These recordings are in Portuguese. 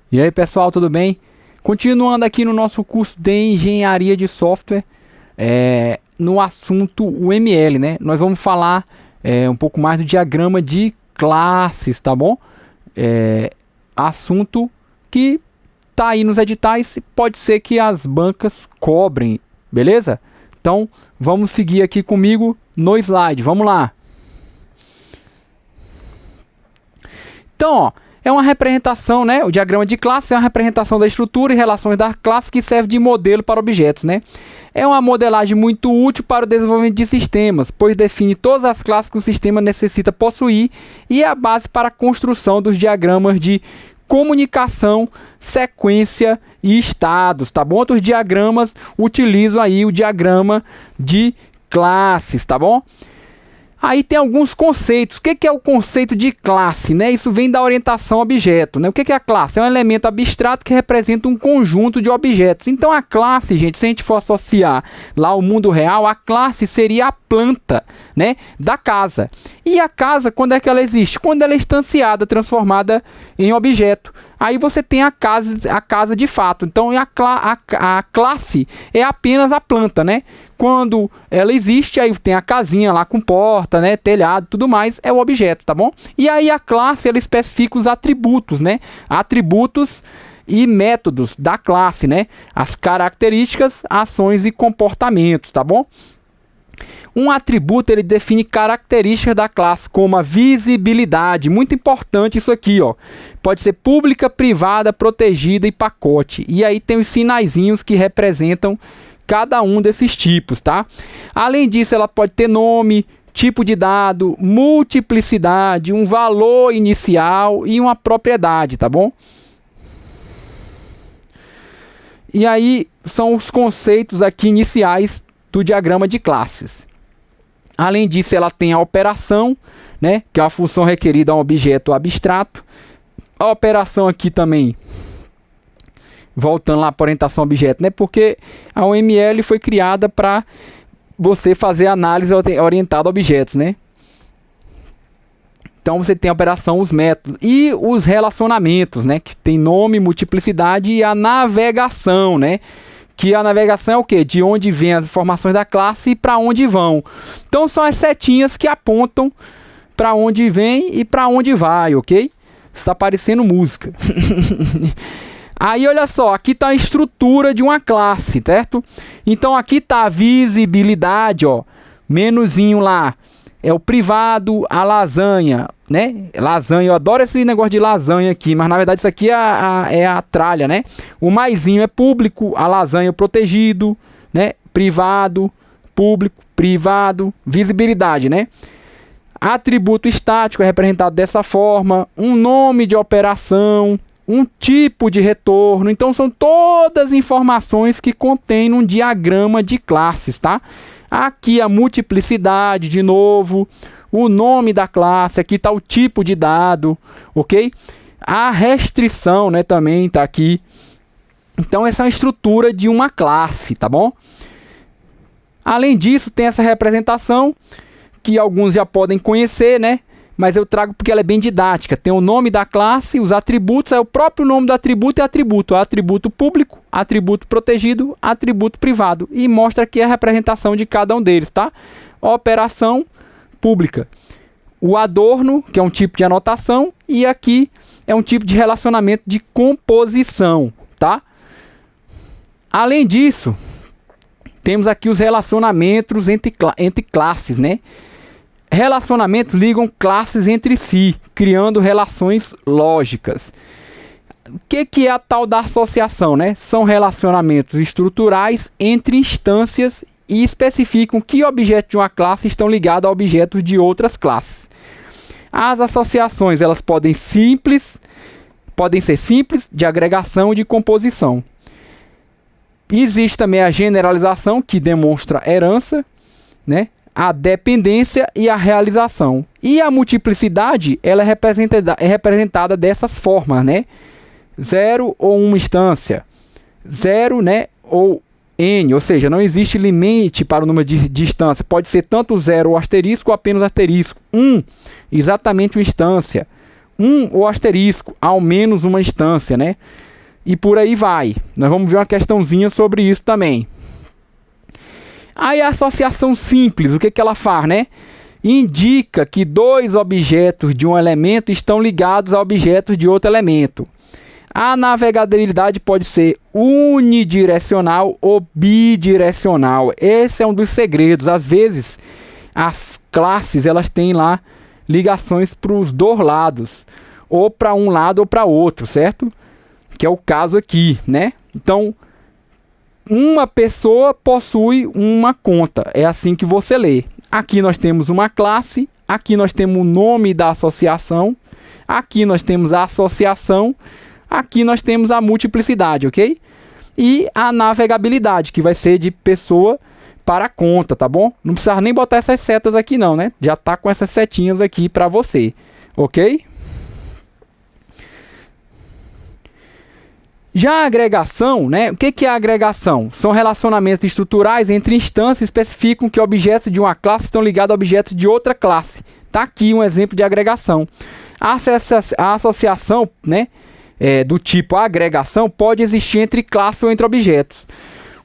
E aí pessoal, tudo bem? Continuando aqui no nosso curso de Engenharia de Software, no assunto UML, né? Nós vamos falar um pouco mais do diagrama de classes, tá bom? Assunto que tá aí nos editais e pode ser que as bancas cobrem, beleza? Então vamos seguir aqui comigo no slide, vamos lá. Então, ó, é uma representação, né? O diagrama de classe é uma representação da estrutura e relações da classe que serve de modelo para objetos, né? É uma modelagem muito útil para o desenvolvimento de sistemas, pois define todas as classes que o sistema necessita possuir e é a base para a construção dos diagramas de comunicação, sequência e estados, tá bom? Outros diagramas utilizam aí o diagrama de classes, tá bom? Aí tem alguns conceitos. O que é o conceito de classe, né? Isso vem da orientação a objeto, né? O que é a classe? É um elemento abstrato que representa um conjunto de objetos. Então a classe, gente, se a gente for associar lá ao mundo real, a classe seria a planta, né, da casa. E a casa, quando é que ela existe? Quando ela é instanciada, transformada em objeto. Aí você tem a casa de fato. Então a classe é apenas a planta, né? Quando ela existe, aí tem a casinha lá com porta, né, telhado, tudo mais, é o objeto, tá bom? E aí a classe, ela especifica os atributos, né? Atributos e métodos da classe, né? As características, ações e comportamentos, tá bom? Um atributo, ele define características da classe, como a visibilidade. Muito importante isso aqui, ó. Pode ser pública, privada, protegida e pacote. E aí tem os sinaizinhos que representam cada um desses tipos, tá? Além disso, ela pode ter nome, tipo de dado, multiplicidade, um valor inicial e uma propriedade, tá bom? E aí são os conceitos aqui iniciais do diagrama de classes. Além disso, ela tem a operação, né, que é uma função requerida a um objeto abstrato. A operação aqui também, voltando lá para orientação a objeto, né, porque a UML foi criada para você fazer análise orientada a objetos, né? Então você tem a operação, os métodos e os relacionamentos, né, que tem nome, multiplicidade e a navegação, né? Que a navegação é o que? De onde vem as informações da classe e para onde vão. Então são as setinhas que apontam para onde vem e para onde vai, ok? Está parecendo música. Aí olha só, aqui está a estrutura de uma classe, certo? Então aqui está a visibilidade, ó, menuzinho lá. É o privado, a lasanha, né? Lasanha, eu adoro esse negócio de lasanha aqui, mas na verdade isso aqui é a tralha, né? O maisinho é público, a lasanha é protegido, né? Privado, público, privado, visibilidade, né? Atributo estático é representado dessa forma, um nome de operação, um tipo de retorno. Então são todas informações que contém um diagrama de classes, tá? Aqui a multiplicidade, de novo, o nome da classe, aqui está o tipo de dado, ok? A restrição, né, também está aqui. Então essa é a estrutura de uma classe, tá bom? Além disso, tem essa representação, que alguns já podem conhecer, né? Mas eu trago porque ela é bem didática. Tem o nome da classe, os atributos, é o próprio nome do atributo e atributo. Atributo público, atributo protegido, atributo privado. E mostra aqui a representação de cada um deles, tá? Operação pública. O adorno, que é um tipo de anotação. E aqui é um tipo de relacionamento de composição, tá? Além disso, temos aqui os relacionamentos entre classes, né? Relacionamentos ligam classes entre si, criando relações lógicas. O que é a tal da associação, né? São relacionamentos estruturais entre instâncias e especificam que objetos de uma classe estão ligados a objetos de outras classes. As associações, elas podem ser simples, de agregação e de composição. Existe também a generalização, que demonstra herança, né? A dependência e a realização. E a multiplicidade, ela é representada dessas formas, né? 0 ou uma instância. 0, né, ou n, ou seja, não existe limite para o número de instância. Pode ser tanto 0 ou asterisco ou apenas asterisco. 1, exatamente uma instância. um ou asterisco, ao menos uma instância, né? E por aí vai. Nós vamos ver uma questãozinha sobre isso também. Aí a associação simples, o que que ela faz, né? Indica que dois objetos de um elemento estão ligados a objetos de outro elemento. A navegabilidade pode ser unidirecional ou bidirecional. Esse é um dos segredos. Às vezes, as classes elas têm lá ligações para os dois lados, ou para um lado ou para outro, certo? Que é o caso aqui, né? Então, uma pessoa possui uma conta. É assim que você lê. Aqui nós temos uma classe, aqui nós temos o nome da associação, aqui nós temos a associação, aqui nós temos a multiplicidade, ok? E a navegabilidade, que vai ser de pessoa para conta, tá bom? Não precisa nem botar essas setas aqui não, né? Já tá com essas setinhas aqui para você, ok? Já a agregação, né? O que é a agregação? São relacionamentos estruturais entre instâncias que especificam que objetos de uma classe estão ligados a objetos de outra classe. Tá aqui um exemplo de agregação. A associação, né? Do tipo agregação pode existir entre classes ou entre objetos.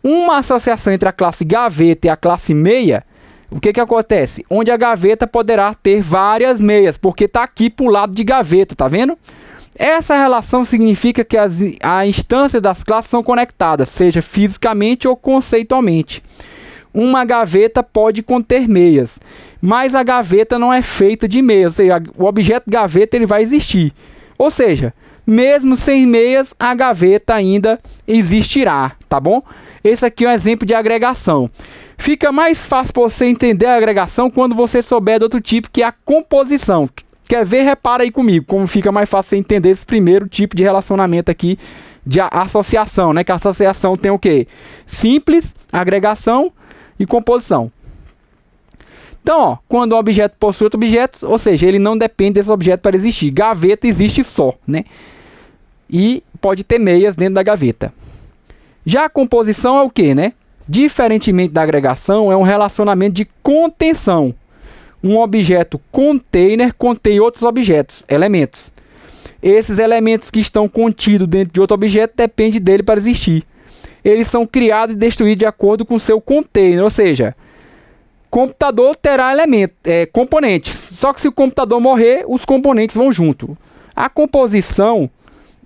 Uma associação entre a classe gaveta e a classe meia, o que acontece? Onde a gaveta poderá ter várias meias, porque está aqui para o lado de gaveta, tá vendo? Essa relação significa que as instâncias das classes são conectadas, seja fisicamente ou conceitualmente. Uma gaveta pode conter meias, mas a gaveta não é feita de meias, ou seja, o objeto gaveta ele vai existir. Ou seja, mesmo sem meias, a gaveta ainda existirá, tá bom? Esse aqui é um exemplo de agregação. Fica mais fácil para você entender a agregação quando você souber do outro tipo, que é a composição. Quer ver? Repara aí comigo como fica mais fácil você entender esse primeiro tipo de relacionamento aqui de associação, né? Que a associação tem o quê? Simples, agregação e composição. Então, ó, quando um objeto possui outro objeto, ou seja, ele não depende desse objeto para existir. Gaveta existe só, né? E pode ter meias dentro da gaveta. Já a composição é o quê, né? Diferentemente da agregação, é um relacionamento de contenção. Um objeto container contém outros objetos, elementos. Esses elementos que estão contidos dentro de outro objeto dependem dele para existir. Eles são criados e destruídos de acordo com seu container, ou seja, computador terá componentes. Só que se o computador morrer, os componentes vão junto. A composição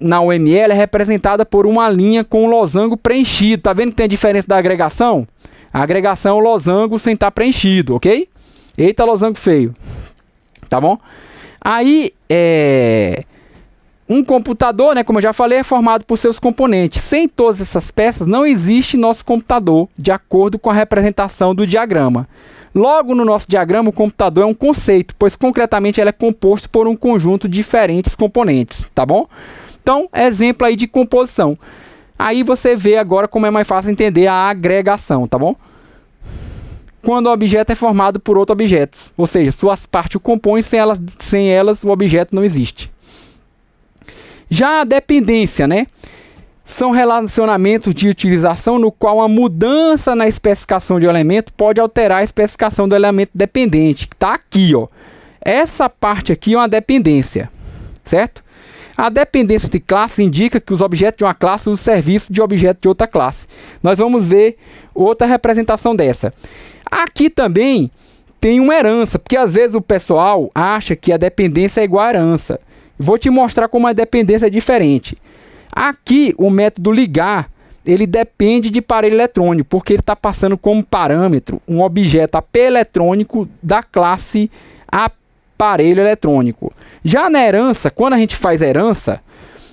na UML é representada por uma linha com um losango preenchido. Tá vendo que tem a diferença da agregação? A agregação é o losango sem estar preenchido, ok? Eita, losango feio. Tá bom? Aí, um computador, né, como eu já falei, é formado por seus componentes. Sem todas essas peças, não existe nosso computador, de acordo com a representação do diagrama. Logo, no nosso diagrama, o computador é um conceito, pois concretamente ele é composto por um conjunto de diferentes componentes, tá bom? Então, exemplo aí de composição. Aí você vê agora como é mais fácil entender a agregação, tá bom? Quando o objeto é formado por outro objeto, ou seja, suas partes o compõem, sem elas o objeto não existe. Já a dependência, né? São relacionamentos de utilização no qual a mudança na especificação de um elemento pode alterar a especificação do elemento dependente. Está aqui, ó. Essa parte aqui é uma dependência, certo? A dependência de classe indica que os objetos de uma classe usam serviço de objeto de outra classe. Nós vamos ver outra representação dessa. Aqui também tem uma herança, porque às vezes o pessoal acha que a dependência é igual à herança. Vou te mostrar como a dependência é diferente. Aqui o método ligar, ele depende de aparelho eletrônico, porque ele está passando como parâmetro um objeto AP eletrônico da classe aparelho eletrônico. Já na herança, quando a gente faz herança,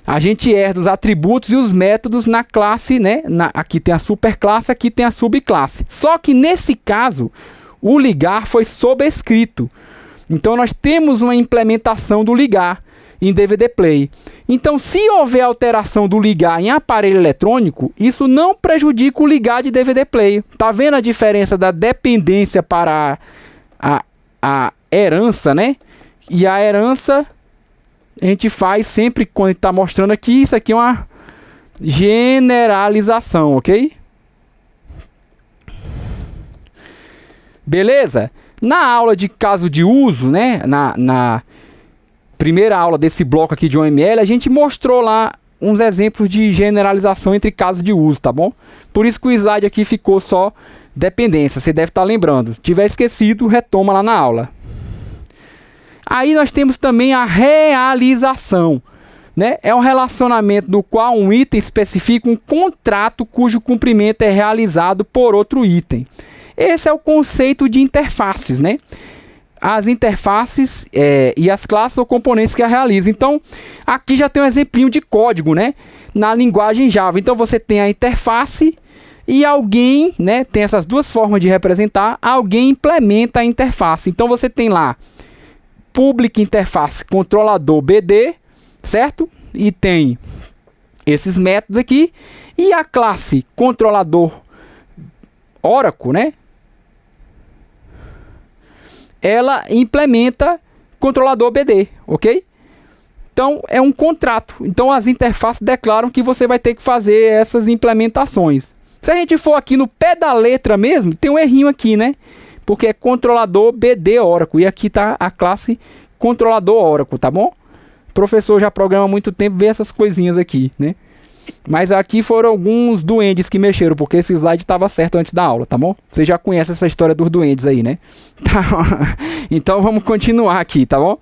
a gente herda os atributos e os métodos na classe, né? Aqui tem a superclasse, aqui tem a subclasse. Só que nesse caso, o ligar foi sobrescrito. Então nós temos uma implementação do ligar em DVD Play. Então, se houver alteração do ligar em aparelho eletrônico, isso não prejudica o ligar de DVD Play. Tá vendo a diferença da dependência para a herança, né? E a herança a gente faz sempre quando está mostrando aqui. Isso aqui é uma generalização, ok? Beleza? Na aula de caso de uso, né? primeira aula desse bloco aqui de OML, a gente mostrou lá uns exemplos de generalização entre casos de uso, tá bom? Por isso que o slide aqui ficou só dependência, você deve estar lembrando. Se tiver esquecido, retoma lá na aula. Aí nós temos também a realização, né? É um relacionamento no qual um item especifica um contrato cujo cumprimento é realizado por outro item. Esse é o conceito de interfaces, né? As interfaces e as classes ou componentes que a realizam. Então, aqui já tem um exemplinho de código, né? Na linguagem Java. Então, você tem a interface e alguém, né? Tem essas duas formas de representar. Alguém implementa a interface. Então, você tem lá public interface controlador BD, certo? E tem esses métodos aqui. E a classe controlador Oracle, né? Ela implementa controlador BD, ok? Então, é um contrato. Então, as interfaces declaram que você vai ter que fazer essas implementações. Se a gente for aqui no pé da letra mesmo, tem um errinho aqui, né? Porque é controlador BD Oracle. E aqui está a classe controlador Oracle, tá bom? O professor já programa há muito tempo, vê essas coisinhas aqui, né? Mas aqui foram alguns duendes que mexeram, porque esse slide estava certo antes da aula, tá bom? Você já conhece essa história dos duendes aí, né? Tá. Então vamos continuar aqui, tá bom?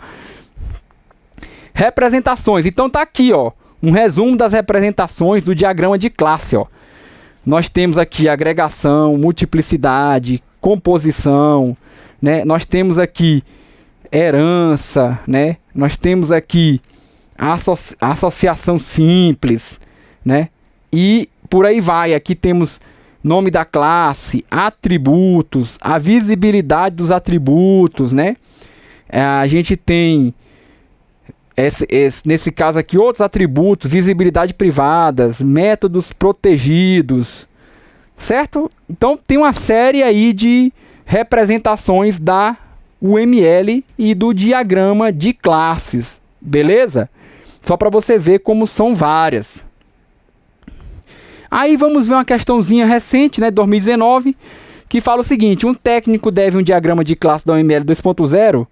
Representações. Então tá aqui, ó, um resumo das representações do diagrama de classe, ó. Nós temos aqui agregação, multiplicidade, composição, né? Nós temos aqui herança, né? Nós temos aqui associação simples, né? E por aí vai. Aqui temos nome da classe, atributos, a visibilidade dos atributos, né? A gente tem nesse caso aqui outros atributos, visibilidade privadas, métodos protegidos, certo? Então tem uma série aí de representações da UML e do diagrama de classes, beleza? Só para você ver como são várias. Aí vamos ver uma questãozinha recente, né, 2019, que fala o seguinte: um técnico deve um diagrama de classe da UML 2.0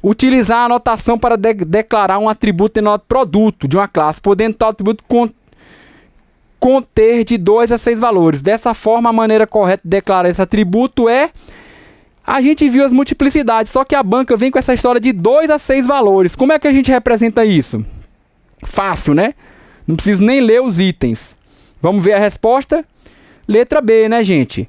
utilizar a anotação para declarar um atributo denominado produto de uma classe, podendo tal atributo conter de 2 a 6 valores. Dessa forma, a maneira correta de declarar esse atributo é... A gente viu as multiplicidades, só que a banca vem com essa história de 2 a 6 valores. Como é que a gente representa isso? Fácil, né? Não preciso nem ler os itens. Vamos ver a resposta? Letra B, né, gente?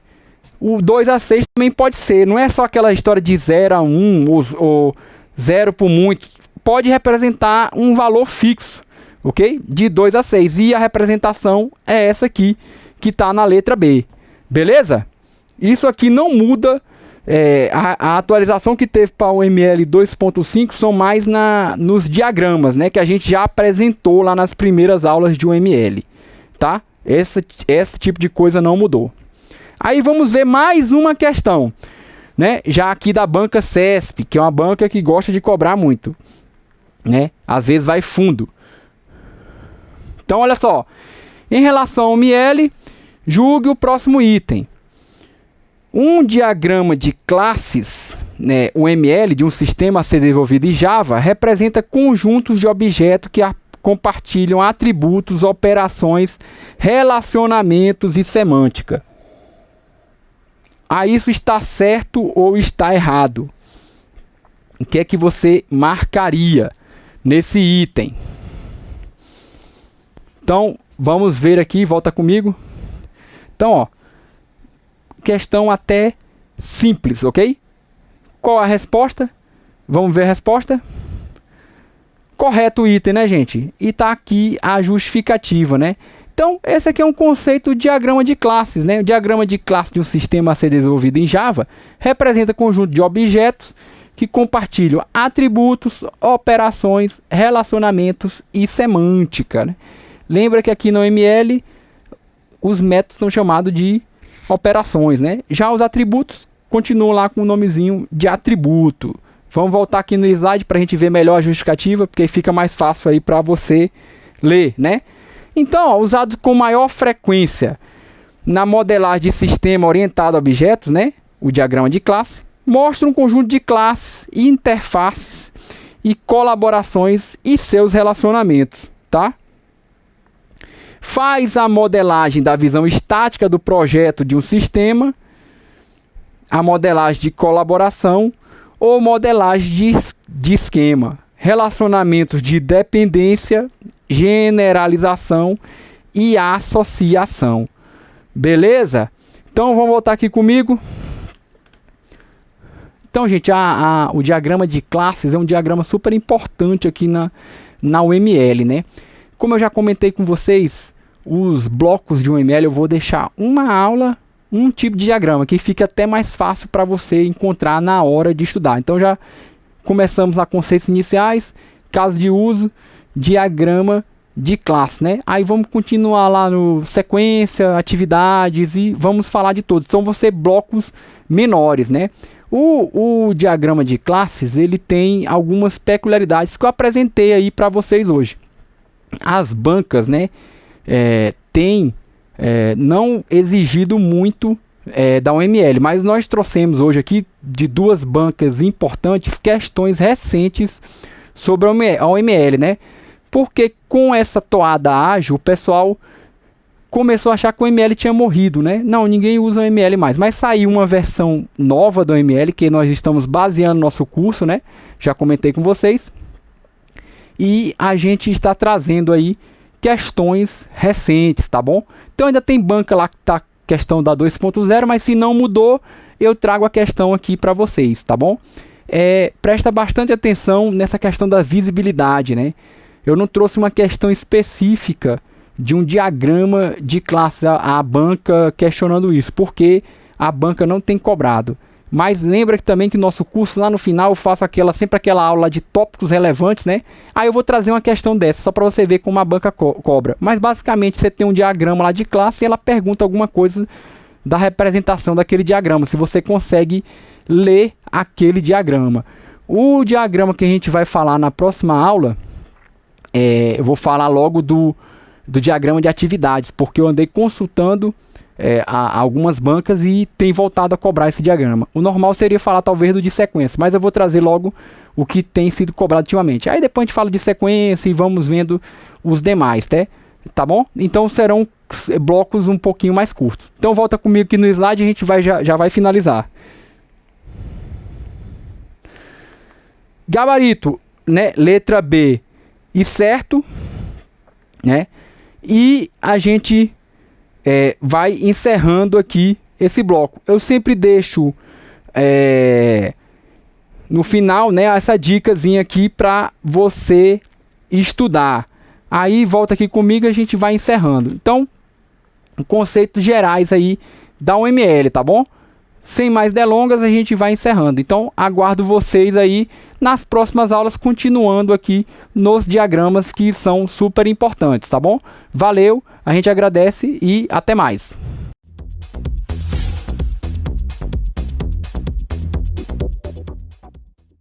O 2 a 6 também pode ser. Não é só aquela história de 0 a 1 ou 0 por muito. Pode representar um valor fixo, ok? De 2 a 6. E a representação é essa aqui, que está na letra B. Beleza? Isso aqui não muda. A atualização que teve para o UML 2.5 são mais nos diagramas, né, que a gente já apresentou lá nas primeiras aulas de UML, tá? Esse tipo de coisa não mudou. Aí vamos ver mais uma questão, né, já aqui da banca CESP, que é uma banca que gosta de cobrar muito, né? Às vezes vai fundo. Então olha só, em relação ao UML, julgue o próximo item. Um diagrama de classes, né, UML, de um sistema a ser desenvolvido em Java, representa conjuntos de objetos que compartilham atributos, operações, relacionamentos e semântica. Isso está certo ou está errado? O que é que você marcaria nesse item? Então, vamos ver aqui, volta comigo. Então, ó, questão até simples, ok? Qual a resposta? Vamos ver a resposta. Correto o item, né, gente? E tá aqui a justificativa, né? Então, esse aqui é um conceito de diagrama de classes, né? O diagrama de classe de um sistema a ser desenvolvido em Java representa conjunto de objetos que compartilham atributos, operações, relacionamentos e semântica, né? Lembra que aqui no ML os métodos são chamados de operações, né? Já os atributos continuam lá com o nomezinho de atributo. Vamos voltar aqui no slide para a gente ver melhor a justificativa, porque fica mais fácil aí para você ler, né? Então, ó, usado com maior frequência na modelagem de sistema orientado a objetos, né? O diagrama de classe mostra um conjunto de classes e interfaces e colaborações e seus relacionamentos, tá? Faz a modelagem da visão estática do projeto de um sistema, a modelagem de colaboração ou modelagem de esquema, relacionamentos de dependência, generalização e associação. Beleza? Então vamos voltar aqui comigo. Então, gente, o diagrama de classes é um diagrama super importante aqui na UML, né? Como eu já comentei com vocês, os blocos de UML eu vou deixar uma aula, um tipo de diagrama, que fica até mais fácil para você encontrar na hora de estudar. Então já começamos a conceitos iniciais, caso de uso, diagrama de classe, né? Aí vamos continuar lá no sequência, atividades e vamos falar de todos. Então vão ser blocos menores, né? O diagrama de classes, ele tem algumas peculiaridades que eu apresentei aí para vocês hoje. As bancas, né, têm não exigido muito da UML, mas nós trouxemos hoje aqui de duas bancas importantes questões recentes sobre a UML, né? Porque com essa toada ágil, o pessoal começou a achar que o ML tinha morrido, né? Não, ninguém usa o ML mais. Mas saiu uma versão nova do ML, que nós estamos baseando nosso curso, né? Já comentei com vocês. E a gente está trazendo aí questões recentes, tá bom? Então ainda tem banca lá que tá questão da 2.0, mas se não mudou, eu trago a questão aqui para vocês, tá bom? Presta bastante atenção nessa questão da visibilidade, né? Eu não trouxe uma questão específica de um diagrama de classe a banca questionando isso, porque a banca não tem cobrado. Mas lembra que também que nosso curso lá no final eu faço sempre aquela aula de tópicos relevantes, né? Aí eu vou trazer uma questão dessa, só para você ver como a banca cobra. Mas basicamente você tem um diagrama lá de classe e ela pergunta alguma coisa da representação daquele diagrama, se você consegue ler aquele diagrama. O diagrama que a gente vai falar na próxima aula, eu vou falar logo do diagrama de atividades, porque eu andei consultando algumas bancas e tem voltado a cobrar esse diagrama. O normal seria falar talvez do de sequência, mas eu vou trazer logo o que tem sido cobrado ultimamente. Aí depois a gente fala de sequência e vamos vendo os demais, tá bom? Então serão blocos um pouquinho mais curtos. Então volta comigo aqui no slide e a gente já vai finalizar. Gabarito, né? Letra B e certo, né? E a gente vai encerrando aqui esse bloco. Eu sempre deixo no final, né, essa dicasinha aqui para você estudar. Aí volta aqui comigo e a gente vai encerrando. Então, conceitos gerais aí da UML, tá bom? Sem mais delongas, a gente vai encerrando. Então, aguardo vocês aí nas próximas aulas, continuando aqui nos diagramas que são super importantes, tá bom? Valeu, a gente agradece e até mais.